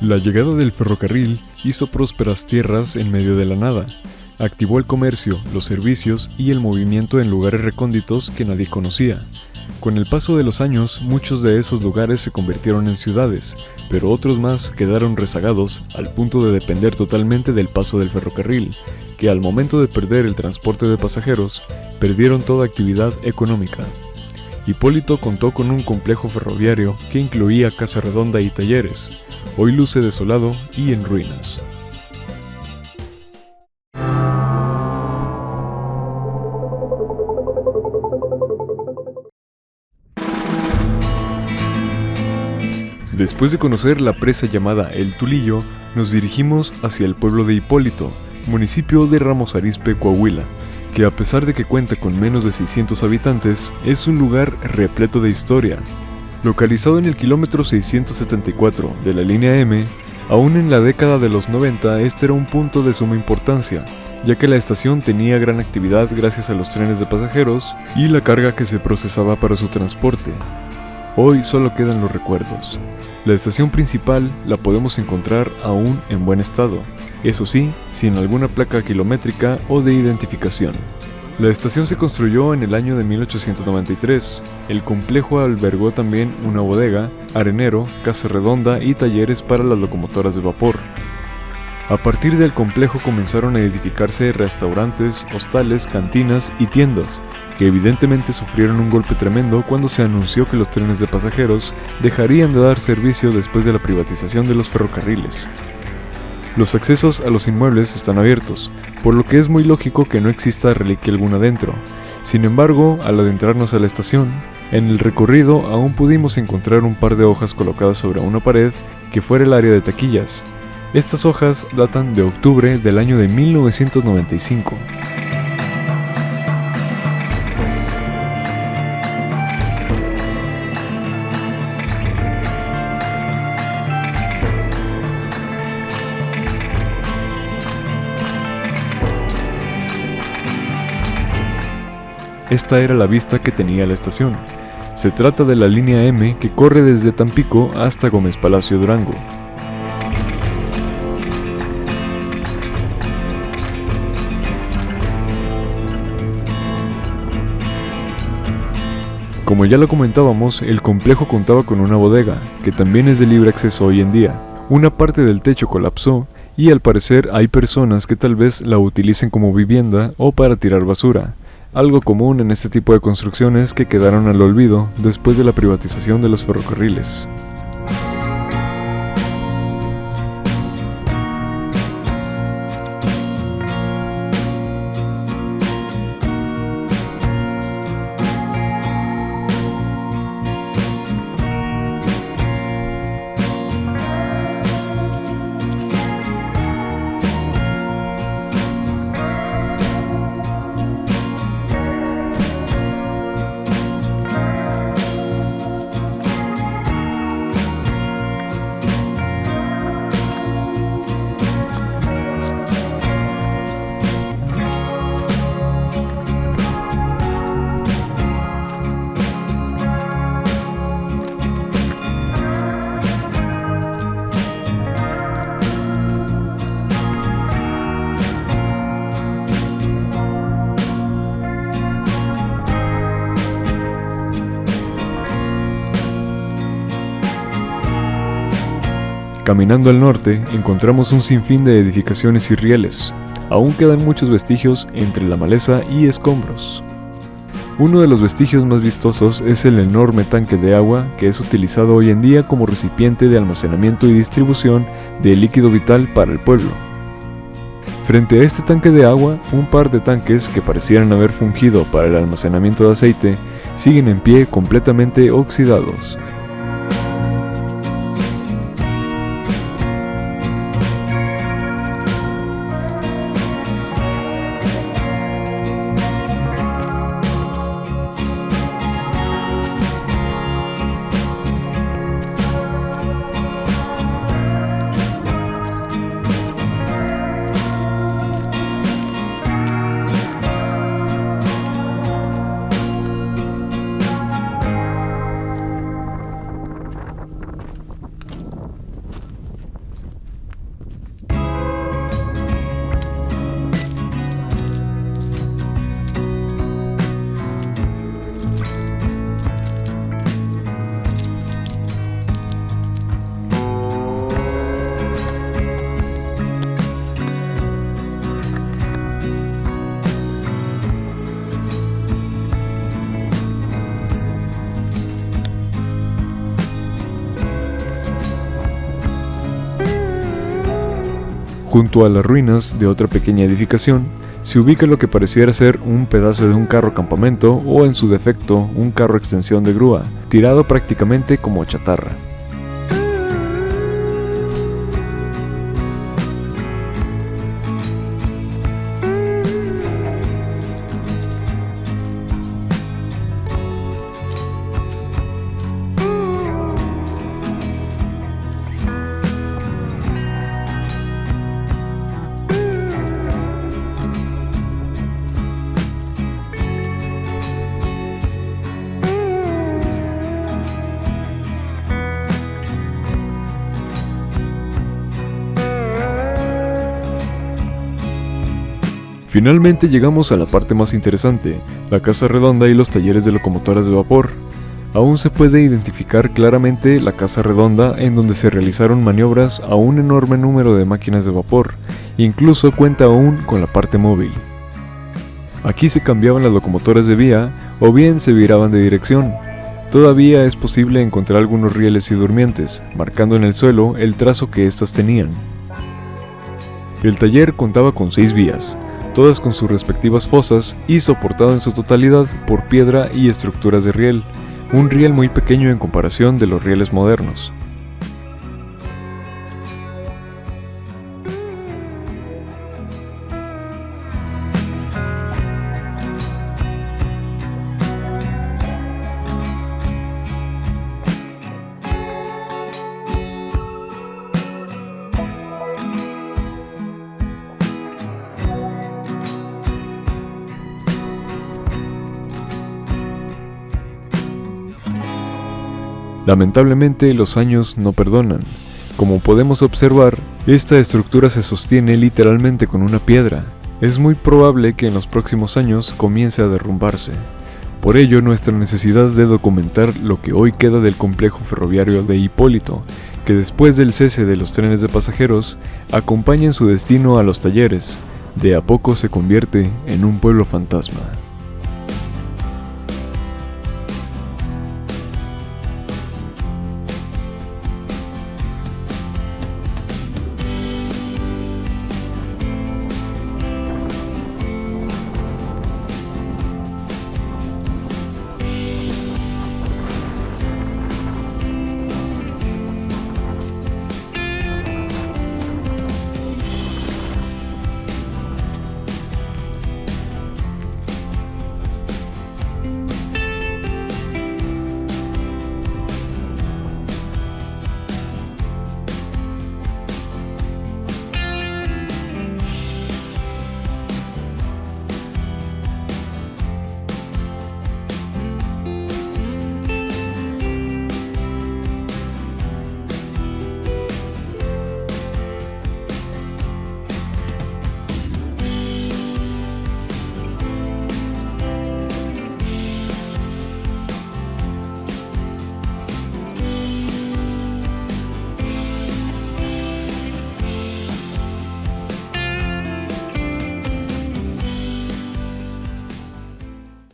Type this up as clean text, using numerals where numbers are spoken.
La llegada del ferrocarril hizo prósperas tierras en medio de la nada. Activó el comercio, los servicios y el movimiento en lugares recónditos que nadie conocía. Con el paso de los años, muchos de esos lugares se convirtieron en ciudades, pero otros más quedaron rezagados al punto de depender totalmente del paso del ferrocarril, que al momento de perder el transporte de pasajeros, perdieron toda actividad económica. Hipólito contó con un complejo ferroviario que incluía Casa Redonda y talleres. Hoy luce desolado y en ruinas. Después de conocer la presa llamada El Tulillo, nos dirigimos hacia el pueblo de Hipólito, municipio de Ramos Arizpe, Coahuila, que a pesar de que cuenta con menos de 600 habitantes, es un lugar repleto de historia. Localizado en el kilómetro 674 de la línea M, aún en la década de los 90 este era un punto de suma importancia, ya que la estación tenía gran actividad gracias a los trenes de pasajeros y la carga que se procesaba para su transporte. Hoy solo quedan los recuerdos. La estación principal la podemos encontrar aún en buen estado, eso sí, sin alguna placa kilométrica o de identificación. La estación se construyó en el año de 1893. El complejo albergó también una bodega, arenero, casa redonda y talleres para las locomotoras de vapor. A partir del complejo comenzaron a edificarse restaurantes, hostales, cantinas y tiendas, que evidentemente sufrieron un golpe tremendo cuando se anunció que los trenes de pasajeros dejarían de dar servicio después de la privatización de los ferrocarriles. Los accesos a los inmuebles están abiertos, por lo que es muy lógico que no exista reliquia alguna dentro. Sin embargo, al adentrarnos a la estación, en el recorrido aún pudimos encontrar un par de hojas colocadas sobre una pared que fuera el área de taquillas. Estas hojas datan de octubre del año de 1995. Esta era la vista que tenía la estación. Se trata de la línea M que corre desde Tampico hasta Gómez Palacio Durango. Como ya lo comentábamos, el complejo contaba con una bodega, que también es de libre acceso hoy en día. Una parte del techo colapsó y al parecer hay personas que tal vez la utilicen como vivienda o para tirar basura. Algo común en este tipo de construcciones que quedaron al olvido después de la privatización de los ferrocarriles. Caminando al norte, encontramos un sinfín de edificaciones y rieles. Aún quedan muchos vestigios entre la maleza y escombros. Uno de los vestigios más vistosos es el enorme tanque de agua que es utilizado hoy en día como recipiente de almacenamiento y distribución de líquido vital para el pueblo. Frente a este tanque de agua, un par de tanques que parecieran haber fungido para el almacenamiento de aceite siguen en pie completamente oxidados. Junto a las ruinas de otra pequeña edificación, se ubica lo que pareciera ser un pedazo de un carro campamento o, en su defecto, un carro extensión de grúa, tirado prácticamente como chatarra. Finalmente llegamos a la parte más interesante, la casa redonda y los talleres de locomotoras de vapor. Aún se puede identificar claramente la casa redonda, en donde se realizaron maniobras a un enorme número de máquinas de vapor, incluso cuenta aún con la parte móvil. Aquí se cambiaban las locomotoras de vía o bien se viraban de dirección. Todavía es posible encontrar algunos rieles y durmientes, marcando en el suelo el trazo que éstas tenían. El taller contaba con 6 vías, todas con sus respectivas fosas y soportado en su totalidad por piedra y estructuras de riel, un riel muy pequeño en comparación de los rieles modernos. Lamentablemente, los años no perdonan. Como podemos observar, esta estructura se sostiene literalmente con una piedra. Es muy probable que en los próximos años comience a derrumbarse. Por ello, nuestra necesidad de documentar lo que hoy queda del complejo ferroviario de Hipólito, que después del cese de los trenes de pasajeros, acompaña en su destino a los talleres, de a poco se convierte en un pueblo fantasma.